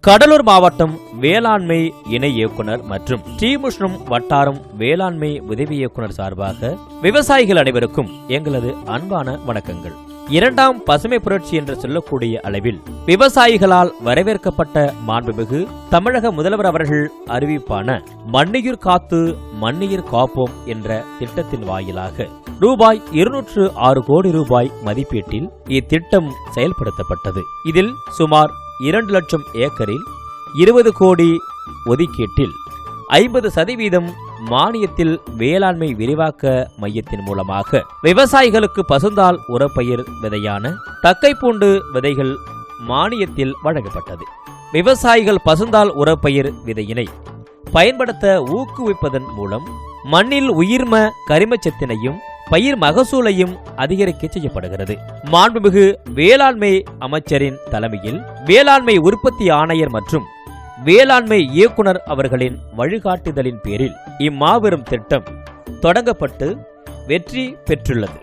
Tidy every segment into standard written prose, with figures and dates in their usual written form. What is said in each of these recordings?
கடலூர் மாவட்டம் வேளாண்மை இணை இயக்குனர் மற்றும் ஸ்ரீமுஷ்ணம் வட்டாரம் வேளாண்மை உதவி இயக்குனர் சார்பாக விவசாயிகள் அனைவருக்கும் எங்களது அன்பான வணக்கங்கள். இரண்டாம் பசுமை புரட்சி என்று சொல்லக்கூடிய அளவில் விவசாயிகளால் வரவேற்கப்பட்ட மாண்புமிகு தமிழக முதல்வர் அவர்கள் அறிவிப்பான மண்ணுயிர் காத்து மண்ணுயிர் காப்போம் என்ற திட்டத்தின் வாயிலாக ரூபாய் 206 கோடி ரூபாய் மதிப்பீட்டில் இத்திட்டம் செயல்படுத்தப்பட்டது. இதில் சுமார் 2 லட்சம் ஏக்கரில் 20 கோடி ஒதுக்கீட்டில் 50% மானியத்தில் வேளாண்மை விரிவாக்க மையத்தின் மூலமாக விவசாயிகளுக்கு பசுந்தாள் உரப்பயிர் விதையான தக்கைப்பூண்டு விதைகள் மானியத்தில் வழங்கப்பட்டது. விவசாயிகள் பசுந்தாள் உரப்பயிர் விதையினை பயன்படுத்த ஊக்குவிப்பதன் மூலம் மண்ணில் உயிர்ம கரிமச்சத்தினையும் பயிர் மகசூலையும் அதிகரிக்க செய்யப்படுகிறது. மாண்புமிகு வேளாண்மை அமைச்சரின் தலைமையில் வேளாண்மை உற்பத்தி ஆணையர் மற்றும் வேளாண்மை இயக்குனர் அவர்களின் வழிகாட்டுதலின் பேரில் இம்மாபெரும் திட்டம் தொடங்கப்பட்டு வெற்றி பெற்றுள்ளது.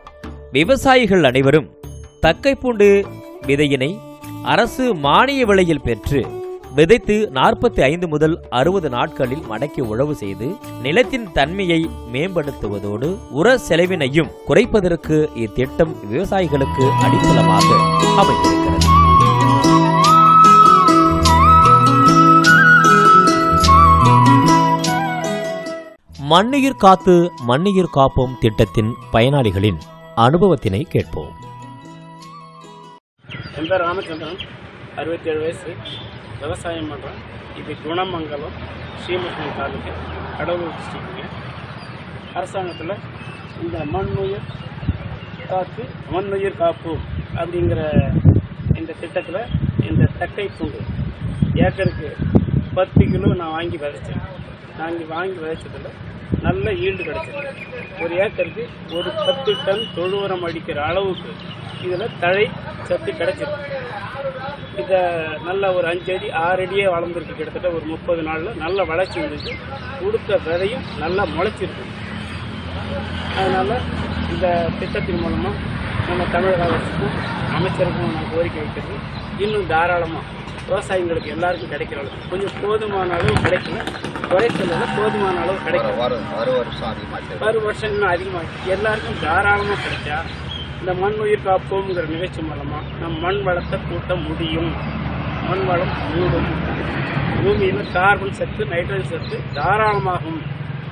விவசாயிகள் அனைவரும் தக்கைப்பூண்டு விதையினை அரசு மானிய விலையில் பெற்று விதைத்து 45 முதல் 60 நாட்களில் மடக்கி உழவு செய்து நிலத்தின் தன்மையை மேம்படுத்துவதோடு உர செலவினையும் குறைப்பதற்கு இத்திட்டம் விவசாயிகளுக்கு அடித்தளமாக அமைந்திருக்கிறது. மண்ணுயிர் காத்து மண்ணுயிர் காப்போம் திட்டத்தின் பயனாளிகளின் அனுபவத்தினை கேட்போம். என் பேர் ராமச்சந்திரன், 67 வயசு, விவசாயம் பண்ணுறேன். இது குணமங்கலம், ஸ்ரீமுஷ்ணம் தாலுக்கு, கடலூர் டிஸ்ட்ரிக்ட்டுங்க. அரசாங்கத்தில் இந்த மண்ணுயிர் காத்து மண்ணுயிர் காப்போம் அப்படிங்கிற இந்த திட்டத்தில் இந்த தக்கைப்பூண்டு ஏக்கருக்கு 10 கிலோ நான் வாங்கி விதைச்சேன். வாங்கி விதைச்சதில் நல்ல ஈல்டு கிடைச்சது. ஒரு ஏக்கருக்கு ஒரு 10 டன் தொழு உரம் அடிக்கிற அளவுக்கு இதில் தழை சத்து கிடைச்சிருக்கு. இதை நல்ல ஒரு 5 அடி 6 அடியே வளர்ந்துருக்கு. கிட்டத்தட்ட ஒரு 30 நாளில் நல்ல வளர்ச்சி இருந்துச்சு. கொடுத்த விதையும் நல்லா முளைச்சிருக்கு. அதனால் இந்த திட்டத்தின் மூலமாக நம்ம தமிழக அரசுக்கும் அமைச்சருக்கும் நான் கோரிக்கை வைக்கிறது, இன்னும் தாராளமாக விவசாயிகளுக்கு எல்லாருக்கும் கிடைக்கிற அளவு, கொஞ்சம் போதுமான அளவு கிடைக்கல, குறைச்சல போதுமான அளவு கிடைக்கும். வரும் வருஷம் இன்னும் அதிகமாக எல்லாருக்கும் தாராளமாக கிடைச்சா இந்த மண் உயிர் காப்போம்ங்கிற நிகழ்ச்சி மூலமாக நம்ம மண் வளத்தை கூட்ட முடியும். மண் வளம் மூடும். பூமியில் கார்பன் சத்து, நைட்ரஜன் சத்து தாராளமாகும்.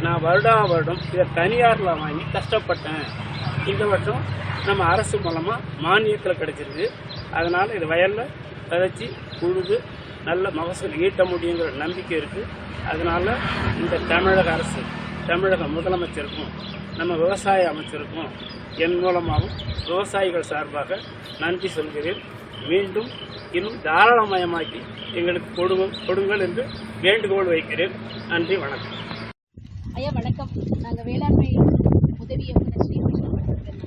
நான் வருடம் இதை தனியாரில் வாங்கி கஷ்டப்பட்டேன். இந்த வருஷம் நம்ம அரசு மூலமாக மானியத்தில் கிடைச்சிருக்கு. அதனால் இது வயலில் விதைச்சி உழுது நல்ல மகசூல் ஈட்ட முடியுங்கிற நம்பிக்கை இருக்குது. அதனால் இந்த தமிழக அரசு, தமிழக முதலமைச்சருக்கும் நம்ம விவசாய அமைச்சருக்கும் என் மூலமாகவும் விவசாயிகள் சார்பாக நன்றி சொல்கிறேன். மீண்டும் இன்னும் தாராளமயமாக்கி எங்களுக்கு கொடுங்கள் என்று வேண்டுகோள் வைக்கிறேன். நன்றி, வணக்கம். ஐயா வணக்கம். நாங்கள் வேளாண்மை உதவி இயக்குனர் ஸ்ரீமுஷ்ணம் பட்டிருக்கேன்.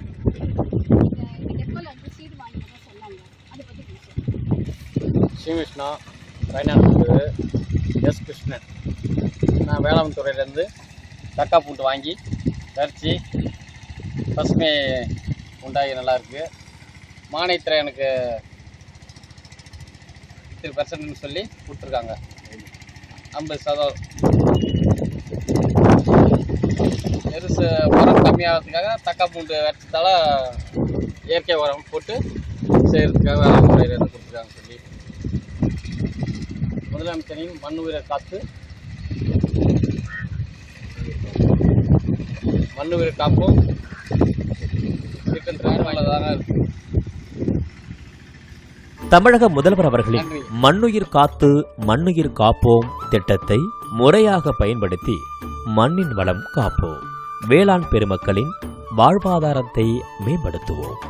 இந்த டெப்போல வந்து சீடு வாங்கினதா சொன்னாங்க, அதை பற்றி பேசுகிறேன். ஸ்ரீமுஷ்ணா ஃபைனான்ஸ் எஸ் கிருஷ்ணன். நான் வேளாண் துறையிலேருந்து தக்காப்பூண்டு வாங்கி தரிச்சு பசுமை உண்டாகி நல்லாயிருக்கு. மானியத்தில் எனக்கு 3% சொல்லி கொடுத்துருக்காங்க. 50% பெருசு உரம் கம்மியாகிறதுக்காக தக்காப்பூண்டு வச்சதால இயற்கை உரம் போட்டு செய்கிறதுக்காக வேளாண் துறையிலேருந்து கொடுத்துருக்காங்க சொல்லி முதலமைச்சரின் மண் உயிரை காத்து மண் உயிரை காப்போம் தமிழக முதல்வர் அவர்களின் மண்ணுயிர் காத்து மண்ணுயிர் காப்போம் திட்டத்தை முறையாக பயன்படுத்தி மண்ணின் வளம் காப்போம், வேளாண் பெருமக்களின் வாழ்வாதாரத்தை மேம்படுத்துவோம்.